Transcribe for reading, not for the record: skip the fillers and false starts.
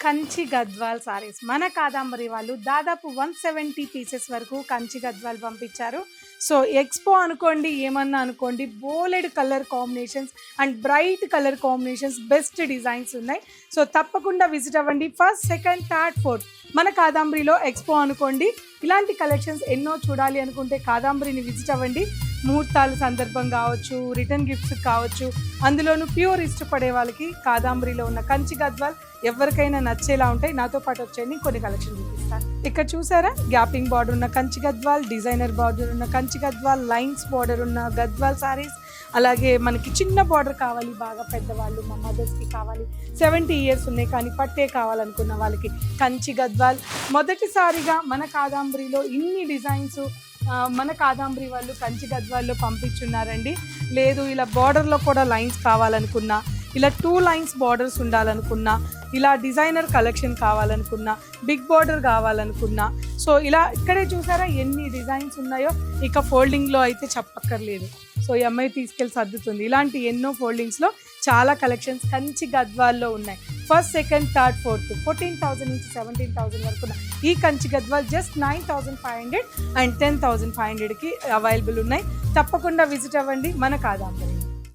కంచి గద్వాల్ సారీస్ మన కాదంబరి వాళ్ళు దాదాపు 170 పీసెస్ వరకు కంచి గద్వాల్ పంపించారు. సో ఎక్స్పో అనుకోండి, ఏమన్నా అనుకోండి, బోలెడ్ colour combinations and bright colour combinations, best designs ఉన్నాయి. సో తప్పకుండా విజిట్ అవ్వండి. ఫస్ట్, సెకండ్, థర్డ్, ఫోర్త్ మన కాదంబరిలో ఎక్స్పో అనుకోండి. ఇలాంటి కలెక్షన్స్ ఎన్నో చూడాలి అనుకుంటే కాదంబరిని విజిట్ అవ్వండి. ముహూర్తాల సందర్భం కావచ్చు, రిటర్న్ గిఫ్ట్స్ కావచ్చు, అందులోనూ ప్యూర్ ఇష్టపడే వాళ్ళకి కాదంబరిలో ఉన్న కంచి గద్వాల్ ఎవరికైనా నచ్చేలా ఉంటాయి. నాతో పాటు వచ్చేయండి, కొన్ని కలెక్షన్ చూపిస్తాను. ఇక్కడ చూసారా, గ్యాపింగ్ బార్డర్ ఉన్న కంచి గద్వాల్, డిజైనర్ బార్డర్ ఉన్న కంచి గద్వాల్, లైన్స్ బార్డర్ ఉన్న గద్వాల్ సారీస్, అలాగే మనకి చిన్న బార్డర్ కావాలి, బాగా పెద్దవాళ్ళు, మా మదర్స్కి కావాలి, 70 ఇయర్స్ ఉన్నాయి కానీ పట్టే కావాలనుకున్న వాళ్ళకి కంచి గద్వాల్. మొదటిసారిగా మన కాదంబరిలో ఇన్ని డిజైన్స్ మన కాదంబరి వాళ్ళు కంచి గద్వాల్లో పంపించున్నారండి. లేదు ఇలా బార్డర్లో కూడా లైన్స్ కావాలనుకున్నా, ఇలా 2 లైన్స్ బార్డర్స్ ఉండాలనుకున్నా, ఇలా డిజైనర్ కలెక్షన్ కావాలనుకున్నా, బిగ్ బార్డర్ కావాలనుకున్నా, సో ఇలా ఇక్కడే చూసారా ఎన్ని డిజైన్స్ ఉన్నాయో. ఇక ఫోల్డింగ్లో అయితే చెప్పక్కర్లేదు. సో ఈ అమ్మాయి తీసుకెళ్ళి సర్దుతుంది. ఇలాంటి ఎన్నో ఫోల్డింగ్స్లో చాలా కలెక్షన్స్ కంచి గద్వాల్లో ఉన్నాయి. ఫస్ట్, సెకండ్, థర్డ్, ఫోర్త్ 14,000 నుంచి 17,000 వరకు ఈ కంచి గద్వాల్ జస్ట్ 9,500 అండ్ 10,500కి అవైలబుల్ ఉన్నాయి. తప్పకుండా విజిట్ అవ్వండి మన కాదంబరి.